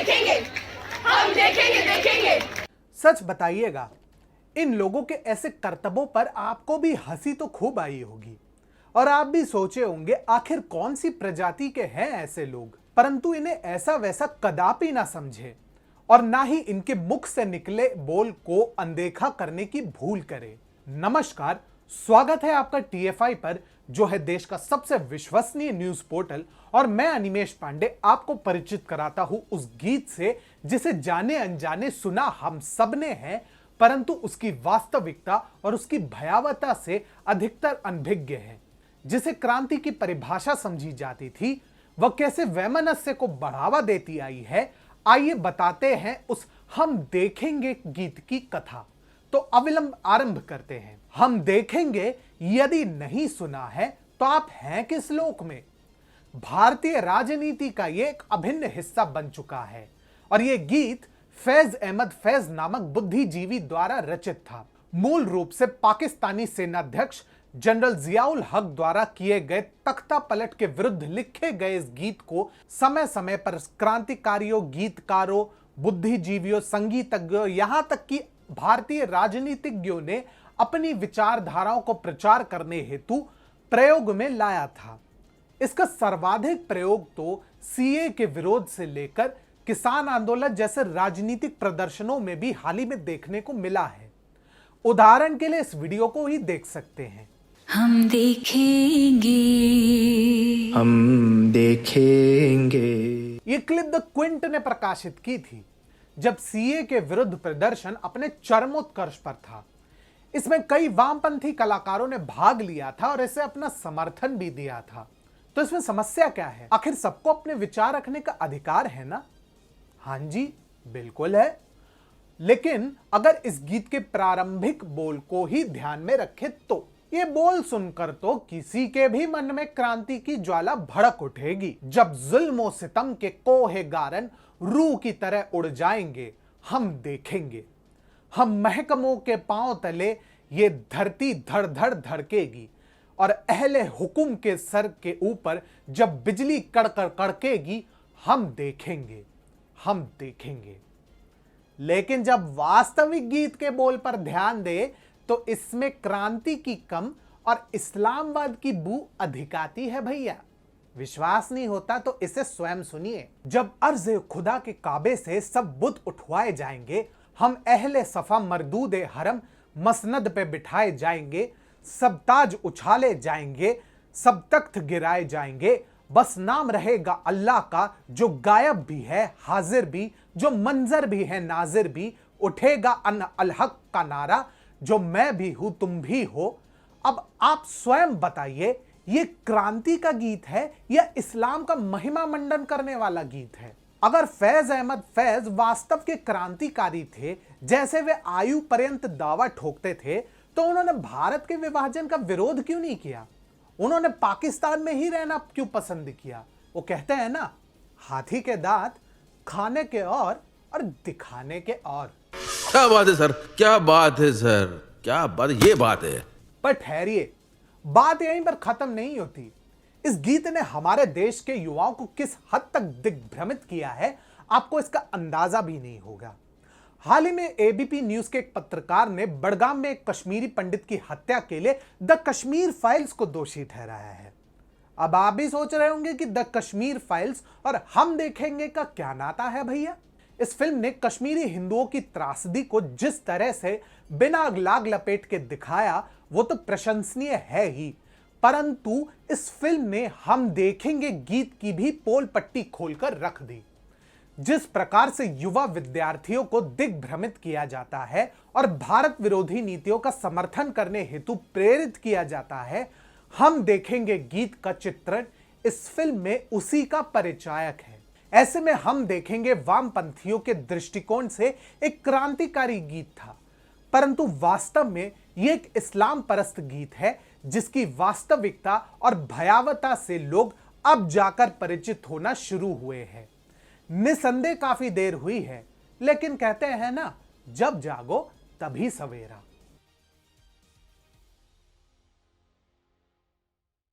देखेंगे, हम देखेंगे देखेंगे। सच बताइएगा, इन लोगों के ऐसे करतबों पर आपको भी हंसी तो खूब आई होगी और आप भी सोचे होंगे आखिर कौन सी प्रजाति के हैं ऐसे लोग, परंतु इन्हें ऐसा वैसा कदापि ना समझे और ना ही इनके मुख से निकले बोल को अनदेखा करने की भूल करे। नमस्कार, स्वागत है आपका टीएफआई पर, जो है देश का सबसे विश्वसनीय न्यूज पोर्टल, और मैं अनिमेश पांडे आपको परिचित कराता हूं उस गीत से जिसे जाने अनजाने सुना हम सबने है, परंतु उसकी वास्तविकता और उसकी भयावहता से अधिकतर अनभिज्ञ है। जिसे क्रांति की परिभाषा समझी जाती थी, वह कैसे वैमनस्य को बढ़ावा देती आई है, आइए बताते हैं उस हम देखेंगे गीत की कथा। तो अविलंब आरंभ करते हैं। हम देखेंगे, यदि नहीं सुना है तो आप हैं किस लोक में। भारतीय राजनीति का यह एक अभिन्न हिस्सा बन चुका है और यह गीत फैज अहमद फैज नामक बुद्धिजीवी द्वारा रचित था। मूल रूप से पाकिस्तानी सेनाध्यक्ष जनरल जियाउल हक द्वारा किए गए तख्ता पलट के विरुद्ध लिखे गए इस गीत को समय समय पर क्रांतिकारियों, गीतकारों, बुद्धिजीवियों, संगीतज्ञों, यहां तक कि भारतीय राजनीतिज्ञों ने अपनी विचारधाराओं को प्रचार करने हेतु प्रयोग में लाया था। इसका सर्वाधिक प्रयोग तो सीए के विरोध से लेकर किसान आंदोलन जैसे राजनीतिक प्रदर्शनों में भी हाल ही में देखने को मिला है। उदाहरण के लिए इस वीडियो को ही देख सकते हैं। हम देखेंगे, हम देखेंगे। ये क्लिप द क्विंट ने प्रकाशित की थी जब सीए के विरुद्ध प्रदर्शन अपने चरमोत्कर्ष पर था। इसमें कई वामपंथी कलाकारों ने भाग लिया था और इसे अपना समर्थन भी दिया था। तो इसमें समस्या क्या है? आखिर सबको अपने विचार रखने का अधिकार है ना? हां जी, बिल्कुल है। लेकिन अगर इस गीत के प्रारंभिक बोल को ही ध्यान में रखें तो ये बोल सुनकर तो किसी के भी मन में क्रांति की ज्वाला भड़क उठेगी। जब जुल्म सितम के कोहे गारन रूह की तरह उड़ जाएंगे, हम देखेंगे। हम महकमों के पांव तले ये धरती धड़ धड़ धड़केगी और अहले हुकुम के सर के ऊपर जब बिजली कड़कड़ कड़केगी, हम देखेंगे, हम देखेंगे। लेकिन जब वास्तविक गीत के बोल पर ध्यान दे तो इसमें क्रांति की कम और इस्लामवाद की बू अधिक आती है भैया। विश्वास नहीं होता तो इसे स्वयं सुनिए। जब अर्ज़ खुदा के काबे से सब बुत उठवाए जाएंगे, हम अहले सफा मरदूदे हरम मसनद पे बिठाए जाएंगे, सब ताज उछाले जाएंगे, सब तख्त गिराए जाएंगे, बस नाम रहेगा अल्लाह का, जो गायब भी है हाजिर भी, जो मंजर भी है नाजिर भी, उठेगा अन अल हक का नारा, जो मैं भी हूं तुम भी हो। अब आप स्वयं बताइए, ये क्रांति का गीत है या इस्लाम का महिमा मंडन करने वाला गीत है? अगर फैज अहमद फैज वास्तव के क्रांतिकारी थे, जैसे वे आयु पर्यंत दावा ठोकते थे, तो उन्होंने भारत के विभाजन का विरोध क्यों नहीं किया? उन्होंने पाकिस्तान में ही रहना क्यों पसंद किया? वो कहते हैं ना, हाथी के दांत खाने के और दिखाने के और। क्या बात है सर, क्या बात है सर, क्या बात, ये बात है। पर ठहरिए, बात यहीं पर खत्म नहीं होती। इस गीत ने हमारे देश के युवाओं को किस हद तक दिग्भ्रमित किया है, आपको इसका अंदाजा भी नहीं होगा। हाल ही में एबीपी न्यूज के एक पत्रकार ने बड़गाम में एक कश्मीरी पंडित की हत्या के लिए द कश्मीर फाइल्स को दोषी ठहराया है। अब आप भी सोच रहे होंगे कि द कश्मीर फाइल्स और हम देखेंगे का क्या नाता है भैया। इस फिल्म ने कश्मीरी हिंदुओं की त्रासदी को जिस तरह से बिना लाग लपेट के दिखाया, वो तो प्रशंसनीय है ही, परंतु इस फिल्म ने हम देखेंगे गीत की भी पोल पट्टी खोलकर रख दी। जिस प्रकार से युवा विद्यार्थियों को दिग्भ्रमित किया जाता है और भारत विरोधी नीतियों का समर्थन करने हेतु प्रेरित किया जाता है, हम देखेंगे गीत का चित्रण इस फिल्म में उसी का परिचायक है। ऐसे में हम देखेंगे वामपंथियों के दृष्टिकोण से एक क्रांतिकारी गीत था, परंतु वास्तव में यह एक इस्लाम परस्त गीत है, जिसकी वास्तविकता और भयावहता से लोग अब जाकर परिचित होना शुरू हुए हैं। निसंदेह काफी देर हुई है, लेकिन कहते हैं ना, जब जागो तभी सवेरा।